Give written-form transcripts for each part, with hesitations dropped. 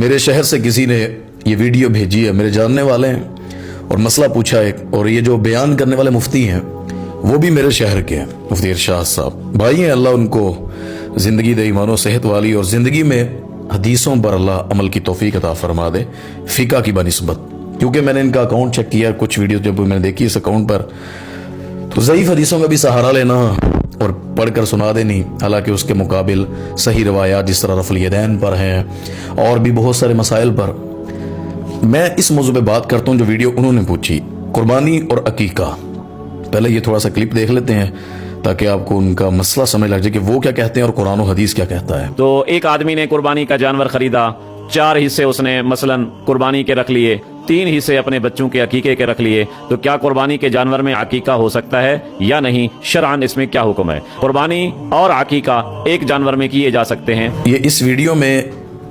میرے شہر سے کسی نے یہ ویڈیو بھیجی ہے، میرے جاننے والے ہیں، اور مسئلہ پوچھا ہے، اور یہ جو بیان کرنے والے مفتی ہیں وہ بھی میرے شہر کے ہیں، مفتی ارشاد صاحب بھائی ہیں، اللہ ان کو زندگی دے، ایمان و صحت والی، اور زندگی میں حدیثوں پر اللہ عمل کی توفیق عطا فرما دے فقہ کی بنسبت. کیونکہ میں نے ان کا اکاؤنٹ چیک کیا، کچھ ویڈیو جب میں نے دیکھی اس اکاؤنٹ پر، تو ضعیف حدیثوں کا بھی سہارا لینا اور پڑھ کر سنا دینی، حالانکہ اس کے مقابل صحیح روایات جس طرح رفع الیدین پر ہیں اور بھی بہت سارے مسائل پر. میں اس موضوع پہ بات کرتا ہوں جو ویڈیو انہوں نے پوچھی، قربانی اور عقیقہ. پہلے یہ تھوڑا سا کلپ دیکھ لیتے ہیں تاکہ آپ کو ان کا مسئلہ سمجھ لگ جائے کہ وہ کیا کہتے ہیں اور قرآن و حدیث کیا کہتا ہے. تو ایک آدمی نے قربانی کا جانور خریدا، 4 حصے اس نے مثلا قربانی کے رکھ لیے، 3 حصے اپنے بچوں کے عقیقے کے رکھ لیے. تو کیا قربانی کے جانور میں عقیقہ ہو سکتا ہے یا نہیں؟ شرعاً اس میں کیا حکم ہے؟ قربانی اور عقیقہ ایک جانور میں کیے جا سکتے ہیں. یہ اس ویڈیو میں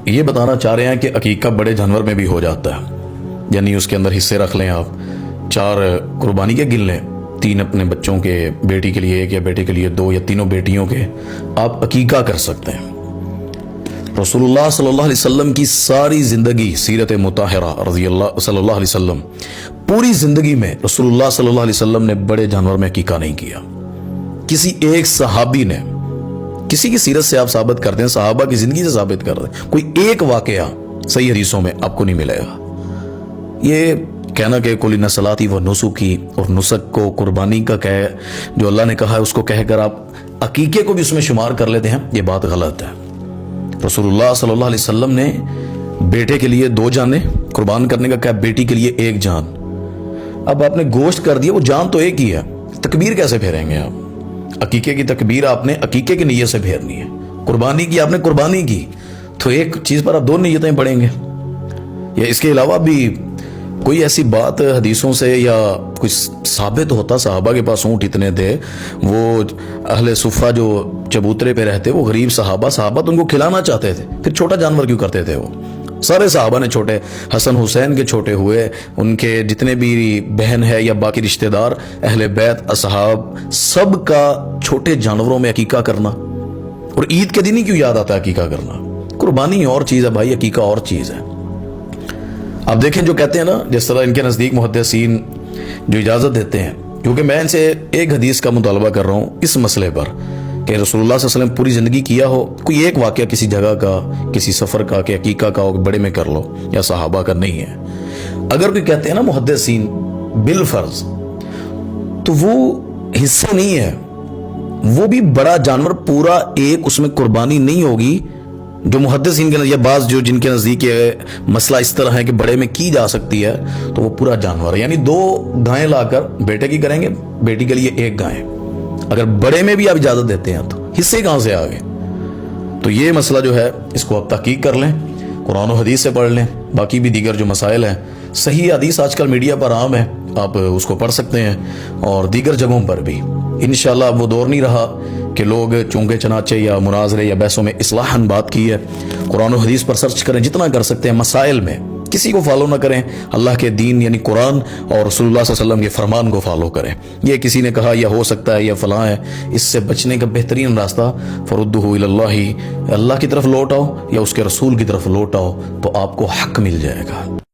یہ بتانا چاہ رہے ہیں کہ عقیقہ بڑے جانور میں بھی ہو جاتا ہے، یعنی اس کے اندر حصے رکھ لیں آپ، 4 قربانی کے گن لیں، 3 اپنے بچوں کے، بیٹی کے لیے 1 یا بیٹے کے لیے 2 یا تینوں بیٹیوں کے، آپ عقیقہ کر سکتے ہیں. رسول اللہ صلی اللہ علیہ وسلم کی ساری زندگی، سیرت مطہرہ رضی اللہ صلی اللہ علیہ وسلم، پوری زندگی میں رسول اللہ صلی اللہ علیہ وسلم نے بڑے جانور میں عقیقہ نہیں کیا. کسی ایک صحابی نے، کسی کی سیرت سے آپ ثابت کر دیں، صحابہ کی زندگی سے ثابت کر دیں، کوئی ایک واقعہ صحیح حدیثوں میں آپ کو نہیں ملے گا. یہ کہنا کہ قل ان صلاتی و نسکی، اور نسک کو قربانی کا کہے، جو اللہ نے کہا ہے اس کو کہہ کر آپ عقیقے کو بھی اس میں شمار کر لیتے ہیں، یہ بات غلط ہے. رسول اللہ صلی اللہ علیہ وسلم نے بیٹے کے لیے 2 جانیں قربان کرنے کا کہا، بیٹی کے لیے 1 جان. اب آپ نے گوشت کر دیا، وہ جان تو ایک ہی ہے، تکبیر کیسے پھیریں گے آپ؟ عقیقے کی تکبیر آپ نے عقیقے کی نیت سے پھیرنی ہے. قربانی کی آپ نے قربانی کی، تو ایک چیز پر آپ 2 نیتیں پڑھیں گے. یا اس کے علاوہ بھی کوئی ایسی بات حدیثوں سے یا کچھ ثابت ہوتا، صحابہ کے پاس اونٹ اتنے تھے، وہ اہل صفہ جو چبوترے پہ رہتے، وہ غریب صحابہ تو ان کو کھلانا چاہتے تھے، پھر چھوٹا جانور کیوں کرتے تھے؟ وہ سارے صحابہ نے چھوٹے، حسن حسین کے چھوٹے ہوئے، ان کے جتنے بھی بہن ہے یا باقی رشتہ دار، اہل بیت، اصحاب، سب کا چھوٹے جانوروں میں عقیقہ کرنا. اور عید کے دن ہی کیوں یاد آتا ہے عقیقہ کرنا؟ قربانی اور چیز ہے بھائی، عقیقہ اور چیز ہے. آپ دیکھیں جو کہتے ہیں نا، جس طرح ان کے نزدیک محدثین جو اجازت دیتے ہیں، کیونکہ میں ان سے ایک حدیث کا مطالبہ کر رہا ہوں اس مسئلے پر کہ رسول اللہ صلی اللہ علیہ وسلم پوری زندگی کیا ہو، کوئی ایک واقعہ کسی جگہ کا، کسی سفر کا، کہ عقیقہ کا ہو، بڑے میں کر لو، یا صحابہ کا نہیں ہے. اگر کوئی کہتے ہیں نا محدثین بالفرض، تو وہ حصہ نہیں ہے، وہ بھی بڑا جانور پورا ایک، اس میں قربانی نہیں ہوگی. جو محدثین کے یا بعض جو جن کے نزدیک مسئلہ اس طرح ہے کہ بڑے میں کی جا سکتی ہے، تو وہ پورا جانور ہے، یعنی 2 گائیں لا کر بیٹے کی کریں گے، بیٹی کے لیے 1 گائیں. اگر بڑے میں بھی آپ اجازت دیتے ہیں تو حصے کہاں سے آ گئے؟ تو یہ مسئلہ جو ہے اس کو آپ تحقیق کر لیں، قرآن و حدیث سے پڑھ لیں. باقی بھی دیگر جو مسائل ہیں، صحیح حدیث آج کل میڈیا پر عام ہے، آپ اس کو پڑھ سکتے ہیں، اور دیگر جگہوں پر بھی. انشاءاللہ اب وہ دور نہیں رہا کہ لوگ چونکے چناچے یا مناظرے یا بحثوں میں اصلاحاً بات کی ہے. قرآن و حدیث پر سرچ کریں، جتنا کر سکتے ہیں مسائل میں، کسی کو فالو نہ کریں، اللہ کے دین یعنی قرآن اور رسول اللہ صلی اللہ علیہ وسلم کے فرمان کو فالو کریں. یہ کسی نے کہا یا ہو سکتا ہے یا فلاں ہے، اس سے بچنے کا بہترین راستہ فردہ الی اللہ، اللہ کی طرف لوٹ آؤ یا اس کے رسول کی طرف لوٹ آؤ، تو آپ کو حق مل جائے گا.